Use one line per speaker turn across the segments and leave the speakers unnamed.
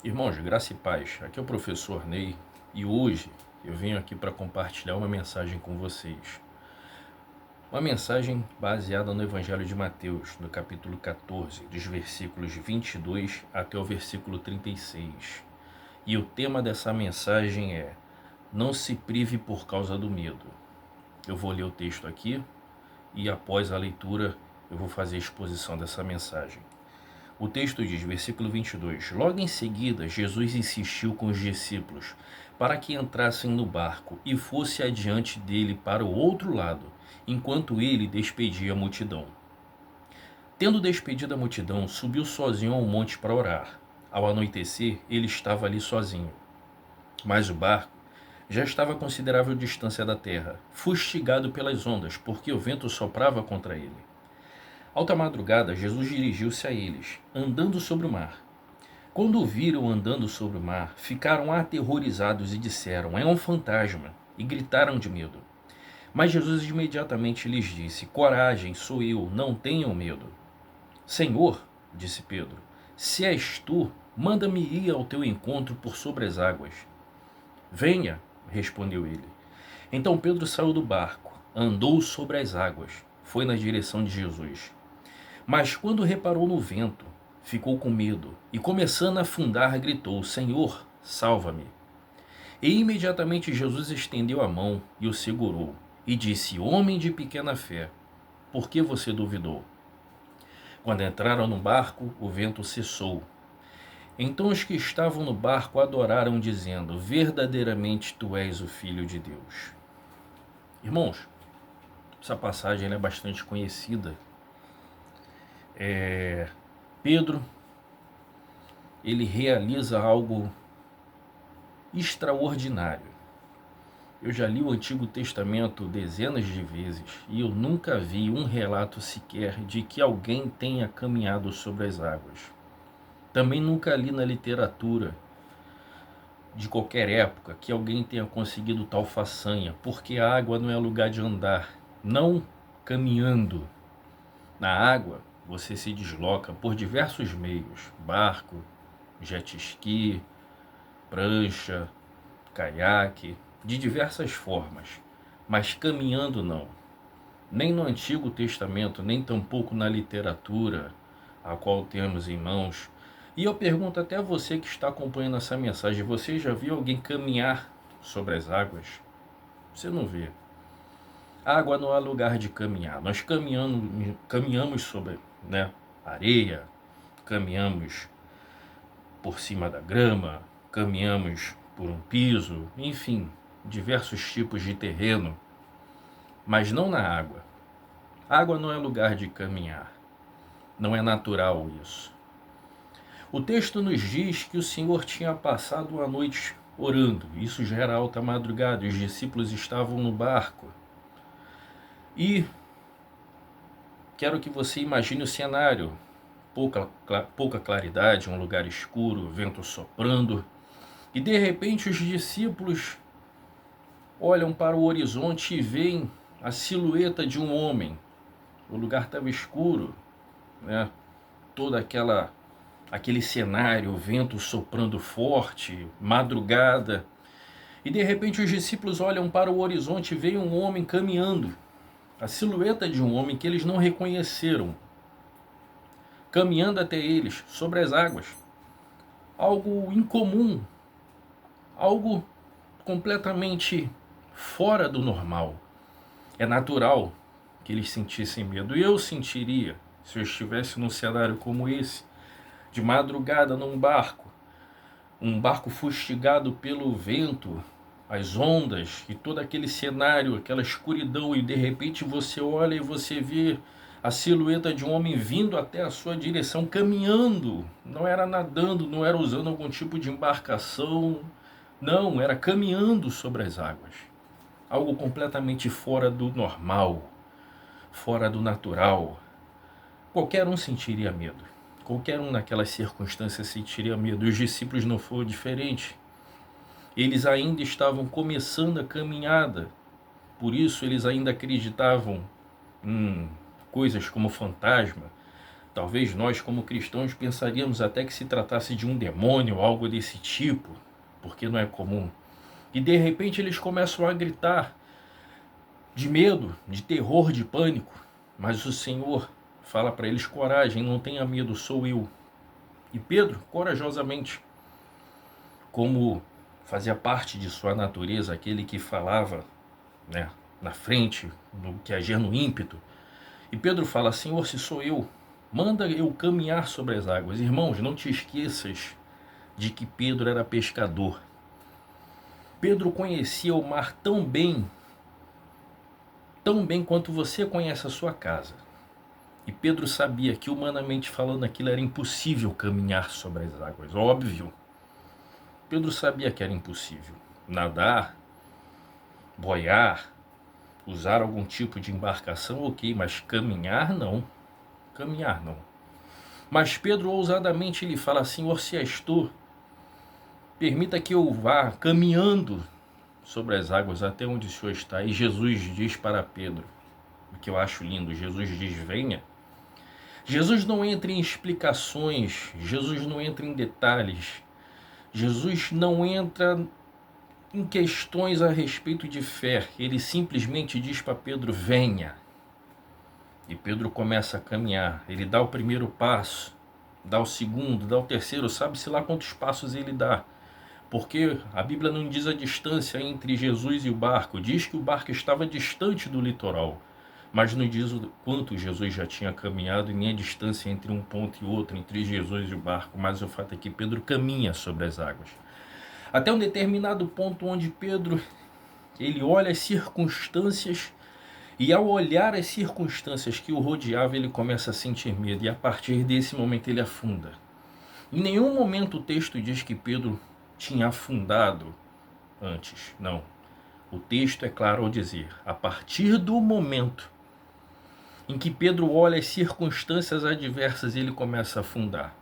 Irmãos, graça e paz, aqui é o professor Ney e hoje eu venho aqui para compartilhar uma mensagem com vocês. Uma mensagem baseada no Evangelho de Mateus, no capítulo 14, dos versículos 22 até o versículo 36. E o tema dessa mensagem é: não se prive por causa do medo. Eu vou ler o texto aqui e após a leitura eu vou fazer a exposição dessa mensagem. O texto diz, versículo 22, logo em seguida, Jesus insistiu com os discípulos para que entrassem no barco e fosse adiante dele para o outro lado, enquanto ele despedia a multidão. Tendo despedido a multidão, subiu sozinho ao monte para orar. Ao anoitecer, ele estava ali sozinho. Mas o barco já estava a considerável distância da terra, fustigado pelas ondas, porque o vento soprava contra ele. Alta madrugada, Jesus dirigiu-se a eles, andando sobre o mar. Quando o viram andando sobre o mar, ficaram aterrorizados e disseram, é um fantasma, e gritaram de medo. Mas Jesus imediatamente lhes disse, coragem, sou eu, não tenham medo. Senhor, disse Pedro, se és tu, manda-me ir ao teu encontro por sobre as águas. Venha, respondeu ele. Então Pedro saiu do barco, andou sobre as águas, foi na direção de Jesus. Mas quando reparou no vento, ficou com medo e, começando a afundar, gritou, Senhor, salva-me. E imediatamente Jesus estendeu a mão e o segurou e disse, homem de pequena fé, por que você duvidou? Quando entraram no barco, o vento cessou. Então os que estavam no barco adoraram, dizendo, verdadeiramente tu és o Filho de Deus. Irmãos, essa passagem é bastante conhecida. Pedro, ele realiza algo extraordinário. Eu já li o Antigo Testamento dezenas de vezes e eu nunca vi um relato sequer de que alguém tenha caminhado sobre as águas. Também nunca li na literatura de qualquer época que alguém tenha conseguido tal façanha, porque a água não é lugar de andar, não caminhando. Na água, você se desloca por diversos meios, barco, jet ski, prancha, caiaque, de diversas formas, mas caminhando não. Nem no Antigo Testamento, nem tampouco na literatura, a qual temos em mãos. E eu pergunto até a você que está acompanhando essa mensagem, você já viu alguém caminhar sobre as águas? Você não vê. A água não é lugar de caminhar. Nós caminhamos sobre, areia, caminhamos por cima da grama, caminhamos por um piso, enfim, diversos tipos de terreno, mas não na água. A água não é lugar de caminhar, não é natural isso. O texto nos diz que o Senhor tinha passado uma noite orando, isso já era alta madrugada, os discípulos estavam no barco. E quero que você imagine o cenário, pouca claridade, um lugar escuro, vento soprando, e de repente os discípulos olham para o horizonte e veem a silhueta de um homem. O lugar estava escuro, todo aquele cenário, o vento soprando forte, madrugada. E de repente os discípulos olham para o horizonte e veem um homem caminhando. A silhueta de um homem que eles não reconheceram, caminhando até eles, sobre as águas. Algo incomum, algo completamente fora do normal. É natural que eles sentissem medo. E eu sentiria, se eu estivesse num cenário como esse, de madrugada num barco, um barco fustigado pelo vento, as ondas e todo aquele cenário, aquela escuridão, e de repente você olha e você vê a silhueta de um homem vindo até a sua direção, caminhando. Não era nadando, não era usando algum tipo de embarcação, não, era caminhando sobre as águas. Algo completamente fora do normal, fora do natural. Qualquer um sentiria medo. Qualquer um naquelas circunstâncias sentiria medo. E os discípulos não foram diferentes. Eles ainda estavam começando a caminhada. Por isso eles ainda acreditavam em coisas como fantasma. Talvez nós, como cristãos, pensaríamos até que se tratasse de um demônio ou algo desse tipo, porque não é comum. E de repente eles começam a gritar de medo, de terror, de pânico. Mas o Senhor fala para eles: coragem, não tenha medo, sou eu. E Pedro, corajosamente, como fazia parte de sua natureza, aquele que falava, né, na frente, no que agia no ímpeto. E Pedro fala: Senhor, se sou eu, manda eu caminhar sobre as águas. Irmãos, não te esqueças de que Pedro era pescador. Pedro conhecia o mar tão bem quanto você conhece a sua casa. E Pedro sabia que, humanamente falando, aquilo era impossível caminhar sobre as águas. Óbvio. Pedro sabia que era impossível nadar, boiar, usar algum tipo de embarcação, ok, mas caminhar não. Caminhar não. Mas Pedro ousadamente lhe fala: Senhor, se és tu, permita que eu vá caminhando sobre as águas até onde o Senhor está. E Jesus diz para Pedro, o que eu acho lindo, Jesus diz: venha. Jesus não entra em explicações, Jesus não entra em detalhes, Jesus não entra em questões a respeito de fé. Ele simplesmente diz para Pedro: venha. E Pedro começa a caminhar. Ele dá o primeiro passo, dá o segundo, dá o terceiro, sabe-se lá quantos passos ele dá. Porque a Bíblia não diz a distância entre Jesus e o barco. Diz que o barco estava distante do litoral, mas não diz o quanto Jesus já tinha caminhado e nem a distância entre um ponto e outro, entre Jesus e o barco. Mas o fato é que Pedro caminha sobre as águas. Até um determinado ponto onde Pedro, ele olha as circunstâncias, e ao olhar as circunstâncias que o rodeavam, ele começa a sentir medo, e a partir desse momento ele afunda. Em nenhum momento o texto diz que Pedro tinha afundado antes, não. O texto é claro ao dizer: a partir do momento em que Pedro olha as circunstâncias adversas, ele começa a afundar.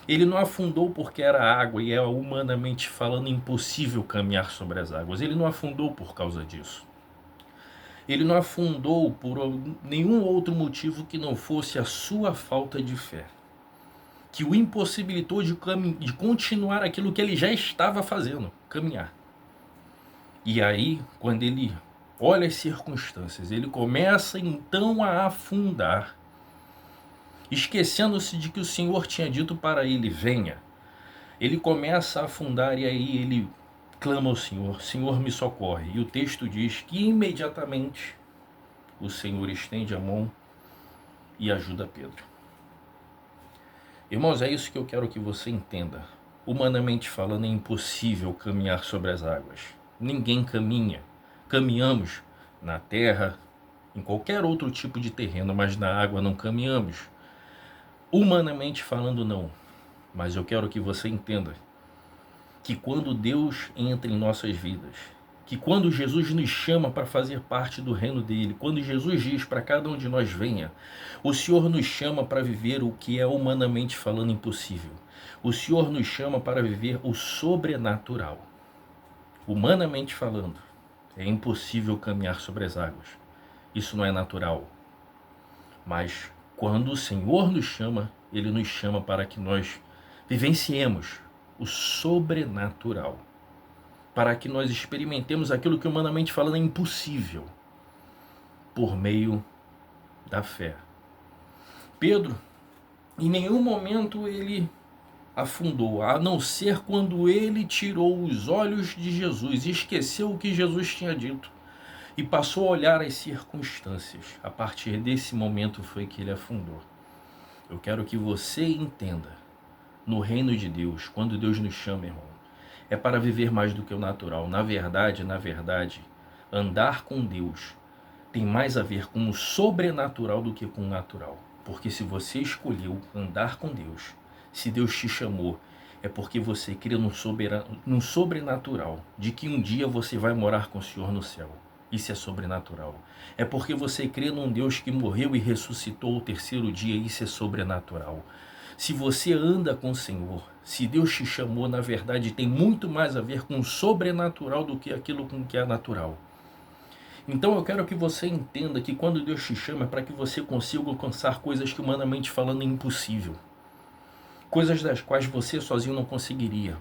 Ele não afundou porque era água e é, humanamente falando, impossível caminhar sobre as águas. Ele não afundou por causa disso. Ele não afundou por nenhum outro motivo que não fosse a sua falta de fé, que o impossibilitou de continuar aquilo que ele já estava fazendo, caminhar. E aí, quando ele olha as circunstâncias, ele começa então a afundar, esquecendo-se de que o Senhor tinha dito para ele: venha. Ele começa a afundar e aí ele clama ao Senhor: Senhor, me socorre. E o texto diz que imediatamente o Senhor estende a mão e ajuda Pedro. Irmãos, é isso que eu quero que você entenda. Humanamente falando, é impossível caminhar sobre as águas. Ninguém caminha. Caminhamos na terra, em qualquer outro tipo de terreno, mas na água não caminhamos. Humanamente falando, não. Mas eu quero que você entenda que quando Deus entra em nossas vidas, que quando Jesus nos chama para fazer parte do reino dele, quando Jesus diz para cada um de nós: venha, o Senhor nos chama para viver o que é humanamente falando impossível. O Senhor nos chama para viver o sobrenatural. Humanamente falando, é impossível caminhar sobre as águas. Isso não é natural. Mas quando o Senhor nos chama, ele nos chama para que nós vivenciemos o sobrenatural, para que nós experimentemos aquilo que, humanamente falando, é impossível, por meio da fé. Pedro, em nenhum momento ele afundou, a não ser quando ele tirou os olhos de Jesus e esqueceu o que Jesus tinha dito e passou a olhar as circunstâncias. A partir desse momento foi que ele afundou. Eu quero que você entenda: no reino de Deus, quando Deus nos chama, irmão, é para viver mais do que o natural. Na verdade, andar com Deus tem mais a ver com o sobrenatural do que com o natural. Porque se você escolheu andar com Deus, se Deus te chamou, é porque você crê num sobrenatural, de que um dia você vai morar com o Senhor no céu. Isso é sobrenatural. É porque você crê num Deus que morreu e ressuscitou ao terceiro dia. Isso é sobrenatural. Se você anda com o Senhor, se Deus te chamou, na verdade tem muito mais a ver com o sobrenatural do que aquilo com que é natural. Então eu quero que você entenda que quando Deus te chama é para que você consiga alcançar coisas que humanamente falando é impossível. Coisas das quais você sozinho não conseguiria.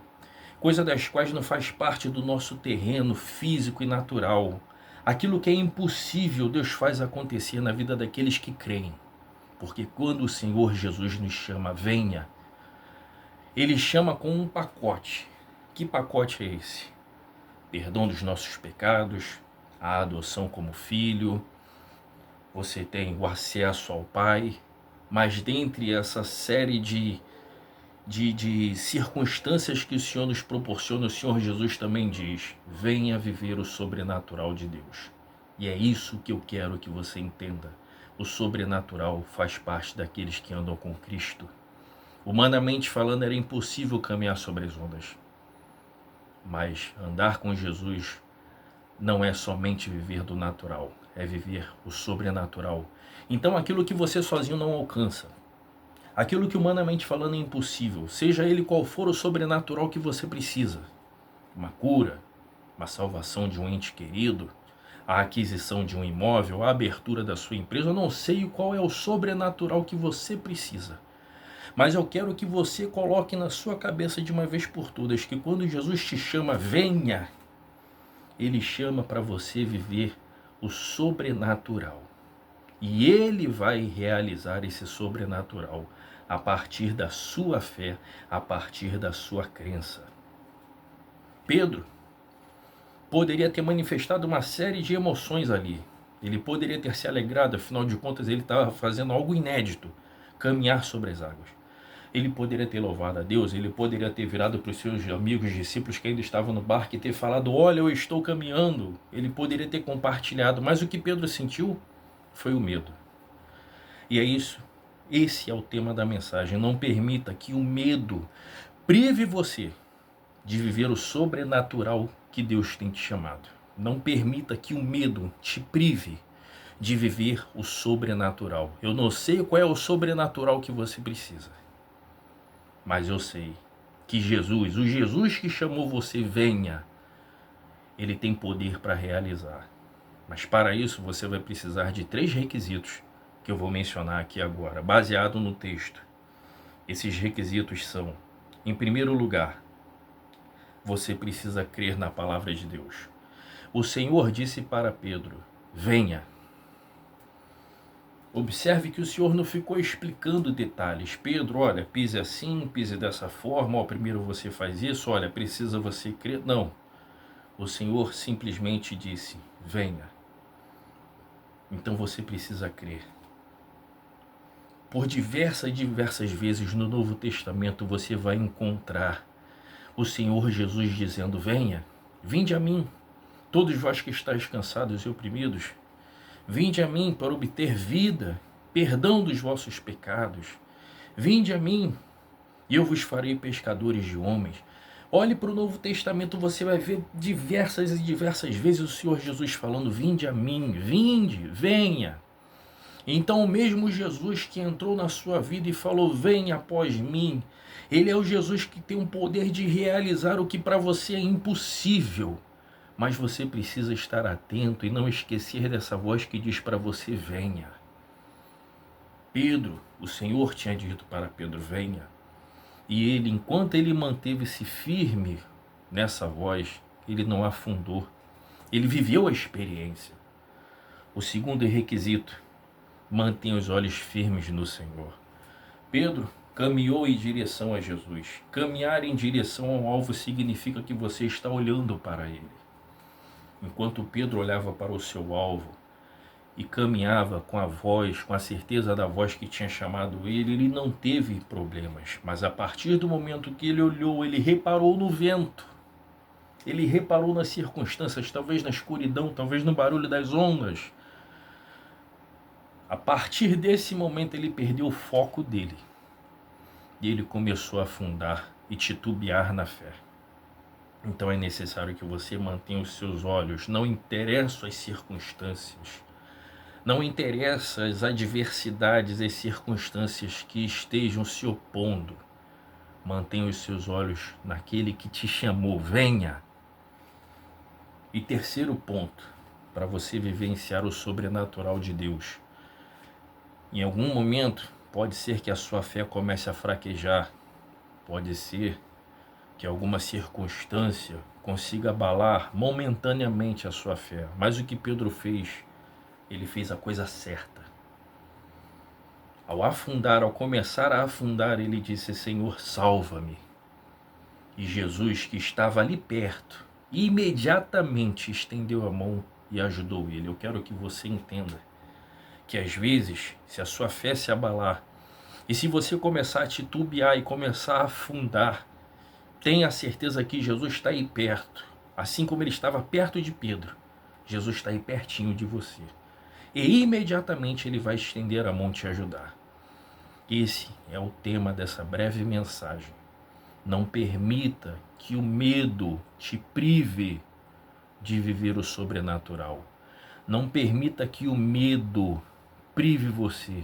Coisas das quais não faz parte do nosso terreno físico e natural. Aquilo que é impossível, Deus faz acontecer na vida daqueles que creem. Porque quando o Senhor Jesus nos chama, venha, Ele chama com um pacote. Que pacote é esse? Perdão dos nossos pecados, a adoção como filho, você tem o acesso ao Pai, mas dentre essa série de circunstâncias que o Senhor nos proporciona, o Senhor Jesus também diz: venha viver o sobrenatural de Deus. E é isso que eu quero que você entenda. O sobrenatural faz parte daqueles que andam com Cristo. Humanamente falando, era impossível caminhar sobre as ondas. Mas andar com Jesus não é somente viver do natural, é viver o sobrenatural. Então aquilo que você sozinho não alcança, aquilo que humanamente falando é impossível, seja ele qual for o sobrenatural que você precisa, uma cura, uma salvação de um ente querido, a aquisição de um imóvel, a abertura da sua empresa, eu não sei qual é o sobrenatural que você precisa. Mas eu quero que você coloque na sua cabeça de uma vez por todas que quando Jesus te chama, venha, Ele chama para você viver o sobrenatural. E Ele vai realizar esse sobrenatural a partir da sua fé, a partir da sua crença. Pedro poderia ter manifestado uma série de emoções ali. Ele poderia ter se alegrado, afinal de contas ele estava fazendo algo inédito, caminhar sobre as águas. Ele poderia ter louvado a Deus, ele poderia ter virado para os seus amigos discípulos que ainda estavam no barco e ter falado: olha, eu estou caminhando. Ele poderia ter compartilhado, mas o que Pedro sentiu foi o medo. E é isso, esse é o tema da mensagem. Não permita que o medo prive você de viver o sobrenatural que Deus tem te chamado. Não permita que o medo te prive de viver o sobrenatural. Eu não sei qual é o sobrenatural que você precisa, mas eu sei que Jesus, o Jesus que chamou você, venha, Ele tem poder para realizar. Mas para isso você vai precisar de 3 requisitos que eu vou mencionar aqui agora, baseado no texto. Esses requisitos são, em primeiro lugar, você precisa crer na palavra de Deus. O Senhor disse para Pedro: venha. Observe que o Senhor não ficou explicando detalhes. Pedro, olha, pise assim, pise dessa forma, ó, primeiro você faz isso, olha, precisa você crer. Não. O Senhor simplesmente disse: venha. Então você precisa crer. Por diversas vezes no Novo Testamento você vai encontrar o Senhor Jesus dizendo: venha, vinde a mim, todos vós que estáis cansados e oprimidos, vinde a mim para obter vida, perdão dos vossos pecados. Vinde a mim e eu vos farei pescadores de homens. Olhe para o Novo Testamento, você vai ver diversas vezes o Senhor Jesus falando: vinde a mim, vinde, venha. Então o mesmo Jesus que entrou na sua vida e falou: venha após mim, Ele é o Jesus que tem o poder de realizar o que para você é impossível. Mas você precisa estar atento e não esquecer dessa voz que diz para você: venha. Pedro, o Senhor tinha dito para Pedro: venha. E ele, enquanto ele manteve-se firme nessa voz, ele não afundou. Ele viveu a experiência. O segundo requisito: mantenha os olhos firmes no Senhor. Pedro caminhou em direção a Jesus. Caminhar em direção ao alvo significa que você está olhando para Ele. Enquanto Pedro olhava para o seu alvo e caminhava com a voz, com a certeza da voz que tinha chamado ele, ele não teve problemas. Mas a partir do momento que ele olhou, ele reparou no vento. Ele reparou nas circunstâncias, talvez na escuridão, talvez no barulho das ondas. A partir desse momento ele perdeu o foco dele. E ele começou a afundar e titubear na fé. Então é necessário que você mantenha os seus olhos, não interessa as circunstâncias, não interessa as adversidades, as circunstâncias que estejam se opondo. Mantenha os seus olhos naquele que te chamou, venha. E terceiro ponto, para você vivenciar o sobrenatural de Deus. Em algum momento, pode ser que a sua fé comece a fraquejar, pode ser que alguma circunstância consiga abalar momentaneamente a sua fé. Mas o que Pedro fez, ele fez a coisa certa. Ao afundar, ao começar a afundar, ele disse: Senhor, salva-me. E Jesus, que estava ali perto, imediatamente estendeu a mão e ajudou ele. Eu quero que você entenda que às vezes, se a sua fé se abalar, e se você começar a titubear e começar a afundar, tenha certeza que Jesus está aí perto. Assim como ele estava perto de Pedro, Jesus está aí pertinho de você. E imediatamente ele vai estender a mão e te ajudar. Esse é o tema dessa breve mensagem. Não permita que o medo te prive de viver o sobrenatural. Não permita que o medo prive você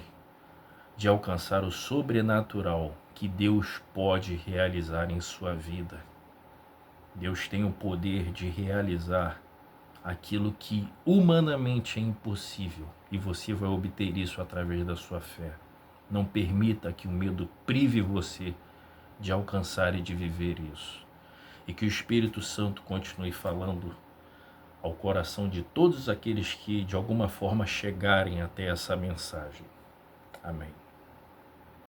de alcançar o sobrenatural que Deus pode realizar em sua vida. Deus tem o poder de realizar aquilo que humanamente é impossível, e você vai obter isso através da sua fé. Não permita que o medo prive você de alcançar e de viver isso. E que o Espírito Santo continue falando ao coração de todos aqueles que de alguma forma chegarem até essa mensagem. Amém.